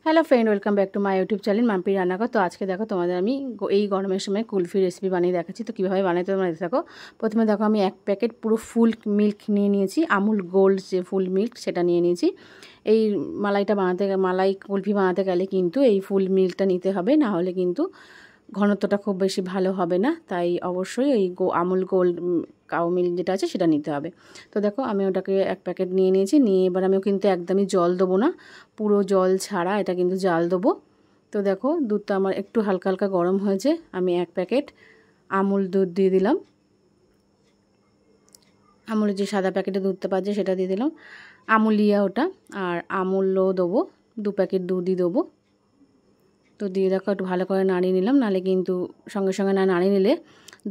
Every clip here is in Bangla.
Hello friend, welcome back to my YouTube channel Mampi রান্নাঘর। তো আজকে দেখো তোমাদের আমি এই গরমের সময় কুলফি রেসিপি বানিয়ে দেখাচ্ছি। তো কীভাবে বানাইতে তোমরা দেখো। প্রথমে দেখো আমি এক প্যাকেট পুরো ফুল মিল্ক নিয়ে নিয়েছি, আমুল গোল্ড যে ফুল মিল্ক সেটা নিয়ে নিয়েছি। এই মালাই কুলফি বানাতে গেলে কিন্তু এই ফুল মিল্কটা নিতে হবে, না হলে কিন্তু ঘনত্বটা খুব বেশি ভালো হবে না। তাই অবশ্যই এই আমুল গোল্ড কাউ মিল্ক যেটা আছে সেটা নিতে হবে। তো দেখো আমি ওটাকে এক প্যাকেট নিয়ে নিয়েছি। নিয়ে এবার আমি কিন্তু একদমই জল দেবো না, পুরো জল ছাড়া এটা কিন্তু জাল দেবো। তো দেখো দুধটা আমার একটু হালকা হালকা গরম হয়েছে। আমি এক প্যাকেট আমুল দুধ দিয়ে দিলাম, আমুলের যে সাদা প্যাকেটে দুধটা পাচ্ছে সেটা দিয়ে দিলাম, আমুলিয়া ওটা। আর আমুলও দেবো, 2 প্যাকেট দুধই দেবো। তো দিয়ে দেখো একটু ভালো করে নাড়িয়ে নিলাম, নাহলে কিন্তু সঙ্গে সঙ্গে না নাড়িয়ে নিলে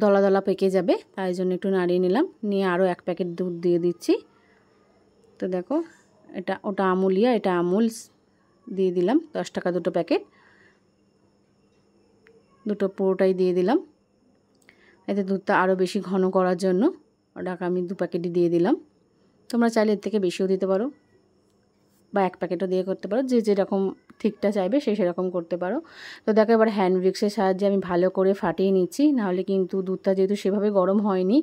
দলা দলা পেকে যাবে, তাই জন্য একটু নাড়িয়ে নিলাম। নিয়ে আরও 1 প্যাকেট দুধ দিয়ে দিচ্ছি। তো দেখো ওটা আমুলিয়া, এটা আমুল দিয়ে দিলাম 10 টাকা দুটো প্যাকেট, দুটো পুরোটাই দিয়ে দিলাম। এতে দুধটা আরও বেশি ঘন করার জন্য ওটাকে আমি 2 প্যাকেটই দিয়ে দিলাম। তোমরা চাইলে এর থেকে বেশিও দিতে পারো বা 1 প্যাকেটও দিয়ে করতে পারো, যে যেরকম ঠিকটা চাইবে সেরকম করতে পারো। তো দেখো এবার হ্যান্ড উইক্সের সাহায্যে আমি ভালো করে ফাটিয়ে নিচ্ছি, নাহলে কিন্তু দুধটা যেহেতু সেভাবে গরম হয়নি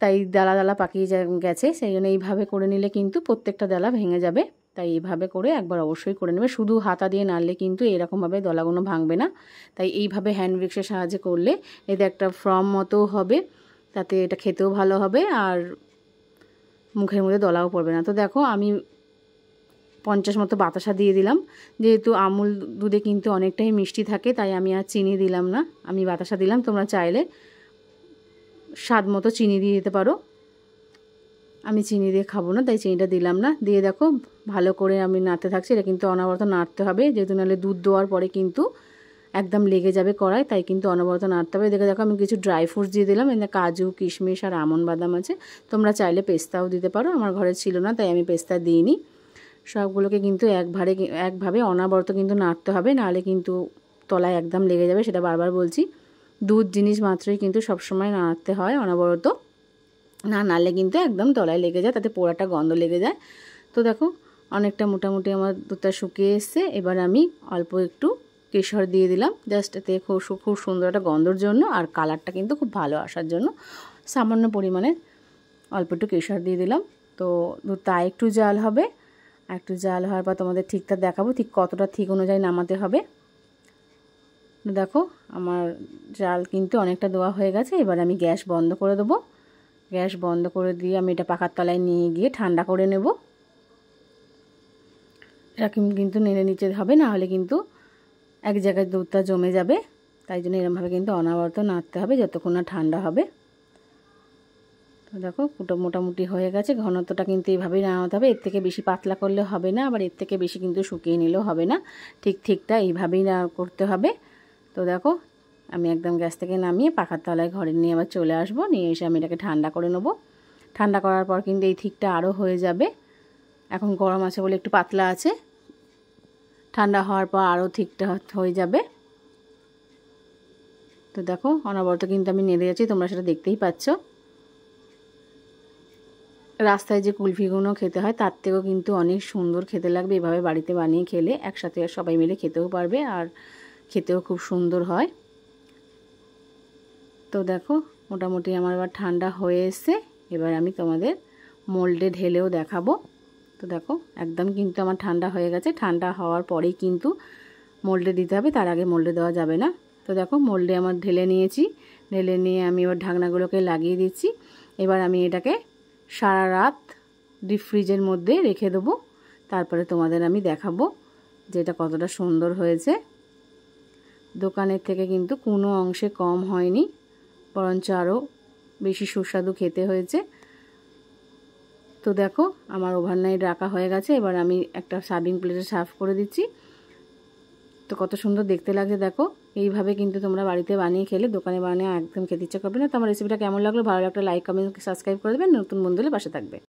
তাই দালা দালা পাকিয়ে গেছে। সেই জন্য এইভাবে করে নিলে কিন্তু প্রত্যেকটা দালা ভেঙে যাবে। তাই এইভাবে করে একবার অবশ্যই করে নেবে। শুধু হাতা দিয়ে নাড়লে কিন্তু এরকমভাবে দলাগুলো ভাঙবে না। তাই এইভাবে হ্যান্ড উইক্সের সাহায্যে করলে এতে একটা ফর্ম মতো হবে, তাতে এটা খেতেও ভালো হবে আর মুখের মধ্যে দলাও পড়বে না। তো দেখো আমি 50 মতো বাতাসা দিয়ে দিলাম। যেহেতু আমুল দুধে কিন্তু অনেকটাই মিষ্টি থাকে, তাই আমি আর চিনি দিলাম না, আমি বাতাসা দিলাম। তোমরা চাইলে স্বাদ মতো চিনি দিয়ে দিতে পারো, আমি চিনি দিয়ে খাবো না তাই চিনিটা দিলাম না। দিয়ে দেখো ভালো করে আমি নাড়তে থাকছি। এটা কিন্তু অনবরত নাড়তে হবে, যেহেতু নাহলে দুধ দেওয়ার পরে কিন্তু একদম লেগে যাবে কড়াই, তাই কিন্তু অনবরত নাড়তে হবে। দেখো আমি কিছু ড্রাই ফ্রুটস দিয়ে দিলাম, এখানে কাজু কিশমিশ আর আমন্ড বাদাম আছে। তোমরা চাইলে পেস্তাও দিতে পারো, আমার ঘরে ছিল না তাই আমি পেস্তা দিইনি। সবগুলোকে কিন্তু একভাবে অনবরত কিন্তু নাড়তে হবে, নাহলে কিন্তু তলায় একদম লেগে যাবে। সেটা বারবার বলছি, দুধ জিনিস মাত্রই কিন্তু সবসময় নাড়তে হয় অনবরত, না নাড়লে কিন্তু একদম তলায় লেগে যায়, তাতে পোড়াটা গন্ধ লেগে যায়। তো দেখো অনেকটা মোটামুটি আমার দুধটা শুকিয়ে এসছে। এবার আমি অল্প একটু কেশর দিয়ে দিলাম, জাস্ট এতে খুব সুন্দর একটা গন্ধর জন্য, আর কালারটা কিন্তু খুব ভালো আসার জন্য সামান্য পরিমাণে অল্প একটু কেশর দিয়ে দিলাম। তো দুধটা একটু জাল হবে, একটু জাল হওয়ার পর তোমাদের ঠিকঠাক দেখাবো ঠিক কতটা ঠিক অনুযায়ী নামাতে হবে। দেখো আমার জাল কিন্তু অনেকটা দেওয়া হয়ে গেছে। এবার আমি গ্যাস বন্ধ করে দেবো। গ্যাস বন্ধ করে দিয়ে আমি এটা পাখার তলায় নিয়ে গিয়ে ঠান্ডা করে নেব। এরকম কিন্তু নেড়ে নিতে হবে, না হলে কিন্তু এক জায়গায় দুধটা জমে যাবে। তাই জন্য এরকমভাবে কিন্তু অনবরত নাড়তে হবে যতক্ষণ না ঠান্ডা হবে। তো দেখো মোটামুটি হয়ে গেছে। ঘনত্বটা কিন্তু এইভাবেই নামাতে হবে, এর থেকে বেশি পাতলা করলে হবে না, আবার এর থেকে বেশি কিন্তু শুকিয়ে নিলেও হবে না। ঠিকটা এইভাবেই করতে হবে। তো দেখো আমি একদম গ্যাস থেকে নামিয়ে পাখার তলায় ঘরে নিয়ে আবার চলে আসবো। নিয়ে এসে আমি এটাকে ঠান্ডা করে নেবো। ঠান্ডা করার পর কিন্তু এই ঠিকটা আরও হয়ে যাবে। এখন গরম আছে বলে একটু পাতলা আছে, ঠান্ডা হওয়ার পর আরও ঠিকটা হয়ে যাবে। তো দেখো অনবরত কিন্তু আমি নেড়ে যাচ্ছি, তোমরা সেটা দেখতেই পাচ্ছ। রাস্তায় যে কুলফিগুলো খেতে হয় তার থেকেও কিন্তু অনেক সুন্দর খেতে লাগবে এভাবে বাড়িতে বানিয়ে খেলে। একসাথে সবাই মিলে খেতেও পারবে আর খেতেও খুব সুন্দর হয়। তো দেখো মোটামুটি আমার এবার ঠান্ডা হয়ে এসছে। এবার আমি তোমাদের মোল্ডে ঢেলেও দেখাবো। তো দেখো একদম কিন্তু আমার ঠান্ডা হয়ে গেছে। ঠান্ডা হওয়ার পরেই কিন্তু মোল্ডে দিতে হবে, তার আগে মোল্ডে দেওয়া যাবে না। তো দেখো মোল্ডে আমার ঢেলে নিয়েছি। ঢেলে নিয়ে আমি এবার ঢাকনাগুলোকে লাগিয়ে দিচ্ছি। এবার আমি এটাকে সারা রাত ডিপ ফ্রিজের মধ্যে রেখে দেবো। তারপরে তোমাদের আমি দেখাবো যে এটা কতটা সুন্দর হয়েছে। দোকানের থেকে কিন্তু কোনো অংশে কম হয়নি, বরঞ্চ আরও বেশি সুস্বাদু খেতে হয়েছে। তো দেখো আমার ওভারনাইট রাখা হয়ে গেছে। এবার আমি একটা সার্ভিং প্লেটে সার্ভ করে দিচ্ছি। তো কত সুন্দর দেখতে লাগছে দেখো। এইভাবে কিন্তু তোমরা বাড়িতে বানিয়ে খেলে দোকানে বানিয়ে একদম খেতে ইচ্ছা করবে না। তো আমার রেসিপিটা কেমন লাগলো, ভালো লাগলে লাইক কমেন্ট সাবস্ক্রাইব করে দেবেন। নতুন বন্ধুদের পাশে থাকবে।